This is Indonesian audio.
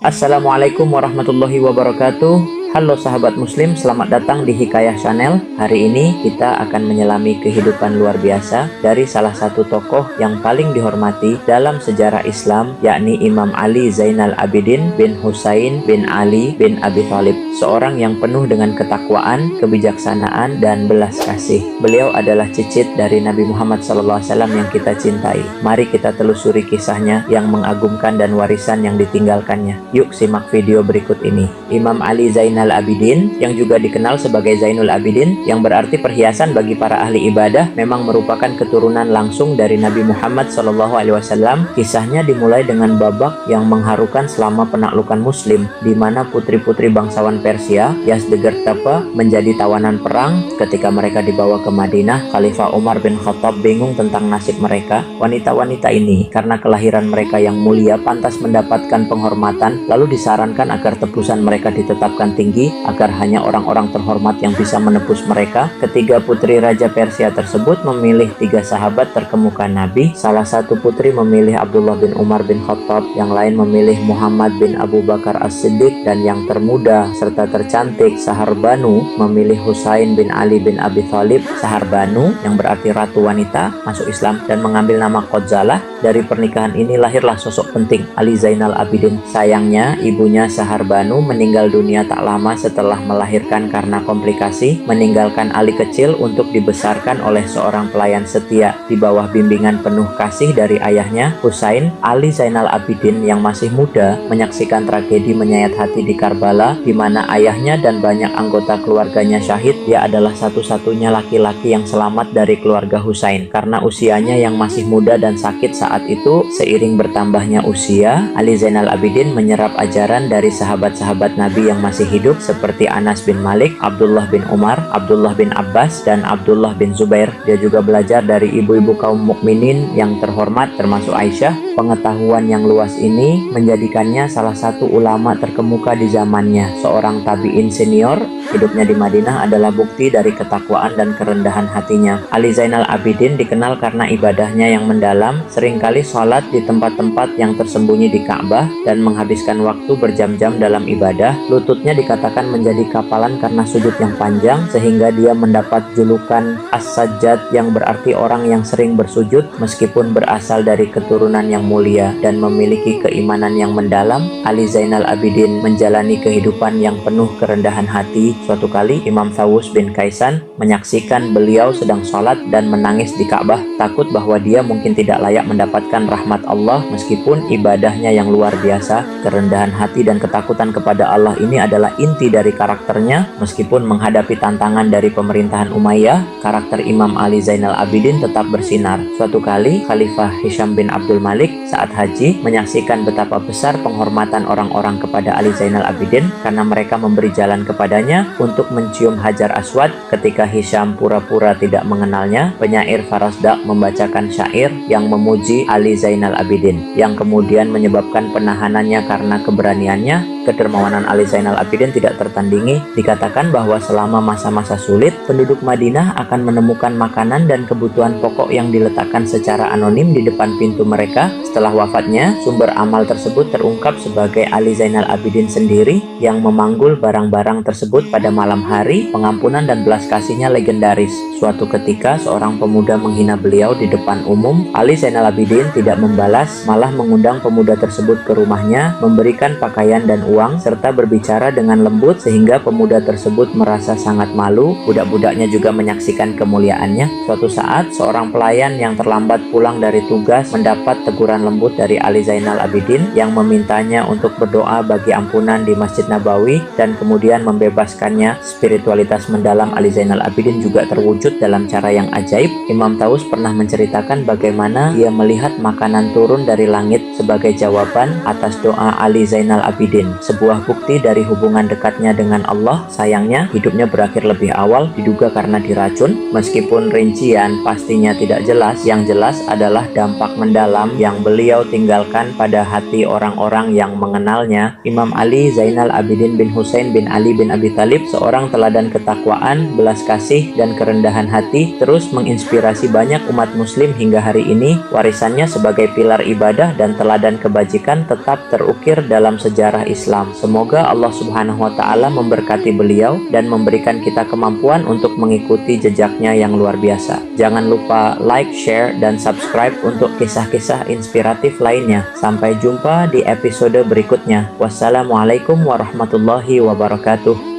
Assalamualaikum warahmatullahi wabarakatuh. Halo sahabat muslim, selamat datang di Hikayah Channel. Hari ini kita akan menyelami kehidupan luar biasa dari salah satu tokoh yang paling dihormati dalam sejarah Islam, yakni Imam Ali Zainal Abidin bin Husain bin Ali bin Abi Thalib, seorang yang penuh dengan ketakwaan, kebijaksanaan, dan belas kasih. Beliau adalah cicit dari Nabi Muhammad SAW yang kita cintai. Mari kita telusuri kisahnya yang mengagumkan dan warisan yang ditinggalkannya. Yuk simak video berikut ini. Imam Ali Zainal Abidin, yang juga dikenal sebagai Zainul Abidin, yang berarti perhiasan bagi para ahli ibadah, memang merupakan keturunan langsung dari Nabi Muhammad SAW. Kisahnya dimulai dengan babak yang mengharukan selama penaklukan Muslim, di mana putri-putri bangsawan Persia, Yazdegerdapa, menjadi tawanan perang. Ketika mereka dibawa ke Madinah, Khalifah Umar bin Khattab bingung tentang nasib mereka. Wanita-wanita ini, karena kelahiran mereka yang mulia, pantas mendapatkan penghormatan, lalu disarankan agar tebusan mereka ditetapkan tinggi, agar hanya orang-orang terhormat yang bisa menebus mereka. Ketiga putri Raja Persia tersebut memilih 3 sahabat terkemuka Nabi. Salah satu putri memilih Abdullah bin Umar bin Khattab, yang lain memilih Muhammad bin Abu Bakar As-Siddiq, dan yang termuda serta tercantik Saharbanu memilih Husain bin Ali bin Abi Thalib. Saharbanu, yang berarti ratu wanita, masuk Islam dan mengambil nama Qadzalah. Dari pernikahan ini lahirlah sosok penting, Ali Zainal Abidin. Sayangnya, ibunya Saharbanu meninggal dunia tak lama setelah melahirkan karena komplikasi, meninggalkan Ali kecil untuk dibesarkan oleh seorang pelayan setia di bawah bimbingan penuh kasih dari ayahnya, Husain. Ali Zainal Abidin yang masih muda menyaksikan tragedi menyayat hati di Karbala, di mana ayahnya dan banyak anggota keluarganya syahid. Dia adalah satu-satunya laki-laki yang selamat dari keluarga Husain. Karena usianya yang masih muda dan sakit saat itu, seiring bertambahnya usia, Ali Zainal Abidin menyerap ajaran dari sahabat-sahabat Nabi yang masih hidup seperti Anas bin Malik, Abdullah bin Umar, Abdullah bin Abbas, dan Abdullah bin Zubair. Dia juga belajar dari ibu-ibu kaum mukminin yang terhormat termasuk Aisyah. Pengetahuan yang luas ini menjadikannya salah satu ulama terkemuka di zamannya. Seorang tabi'in senior, hidupnya di Madinah adalah bukti dari ketakwaan dan kerendahan hatinya. Ali Zainal Abidin dikenal karena ibadahnya yang mendalam, seringkali sholat di tempat-tempat yang tersembunyi di Ka'bah dan menghabiskan waktu berjam-jam dalam ibadah. Lututnya dikatakan menjadi kapalan karena sujud yang panjang, sehingga dia mendapat julukan As-Sajjad, yang berarti orang yang sering bersujud. Meskipun berasal dari keturunan yang mulia dan memiliki keimanan yang mendalam, Ali Zainal Abidin menjalani kehidupan yang penuh kerendahan hati. Suatu kali Imam Tawus bin Kaisan menyaksikan beliau sedang sholat dan menangis di Ka'bah, takut bahwa dia mungkin tidak layak mendapatkan rahmat Allah meskipun ibadahnya yang luar biasa. Kerendahan hati dan ketakutan kepada Allah ini adalah inti dari karakternya. Meskipun menghadapi tantangan dari pemerintahan Umayyah, karakter Imam Ali Zainal Abidin tetap bersinar. Suatu kali Khalifah Hisham bin Abdul Malik saat haji menyaksikan betapa besar penghormatan orang-orang kepada Ali Zainal Abidin karena mereka memberi jalan kepadanya untuk mencium Hajar Aswad. Ketika Hisham pura-pura tidak mengenalnya, penyair Farasdak membacakan syair yang memuji Ali Zainal Abidin, yang kemudian menyebabkan penahanannya karena keberaniannya. Kedermawanan Ali Zainal Abidin tidak tertandingi. Dikatakan bahwa selama masa-masa sulit, penduduk Madinah akan menemukan makanan dan kebutuhan pokok yang diletakkan secara anonim di depan pintu mereka. Setelah wafatnya, sumber amal tersebut terungkap sebagai Ali Zainal Abidin sendiri yang memanggul barang-barang tersebut pada malam hari. Pengampunan dan belas kasihnya legendaris. Suatu ketika, seorang pemuda menghina beliau di depan umum. Ali Zainal Abidin tidak membalas, malah mengundang pemuda tersebut ke rumahnya, memberikan pakaian dan uang, serta berbicara dengan lembut sehingga pemuda tersebut merasa sangat malu. Budak-budaknya juga menyaksikan kemuliaannya. Suatu saat, seorang pelayan yang terlambat pulang dari tugas mendapat teguran lembut dari Ali Zainal Abidin yang memintanya untuk berdoa bagi ampunan di Masjid Nabawi dan kemudian membebaskannya. Spiritualitas mendalam Ali Zainal Abidin juga terwujud dalam cara yang ajaib. Imam Tawus pernah menceritakan bagaimana dia melihat makanan turun dari langit sebagai jawaban atas doa Ali Zainal Abidin. sebuah bukti dari hubungan dekatnya dengan Allah. Sayangnya, hidupnya berakhir lebih awal, diduga karena diracun. Meskipun rincian pastinya tidak jelas, yang jelas adalah dampak mendalam yang beliau tinggalkan pada hati orang-orang yang mengenalnya. Imam Ali Zainal Abidin bin Husain bin Ali bin Abi Thalib, seorang teladan ketakwaan, belas kasih, dan kerendahan hati, terus menginspirasi banyak umat muslim hingga hari ini. Warisannya sebagai pilar ibadah dan teladan kebajikan tetap terukir dalam sejarah Islam. Semoga Allah Subhanahu wa Ta'ala memberkati beliau dan memberikan kita kemampuan untuk mengikuti jejaknya yang luar biasa. Jangan lupa like, share, dan subscribe untuk kisah-kisah inspiratif lainnya. Sampai jumpa di episode berikutnya. Wassalamualaikum warahmatullahi wabarakatuh.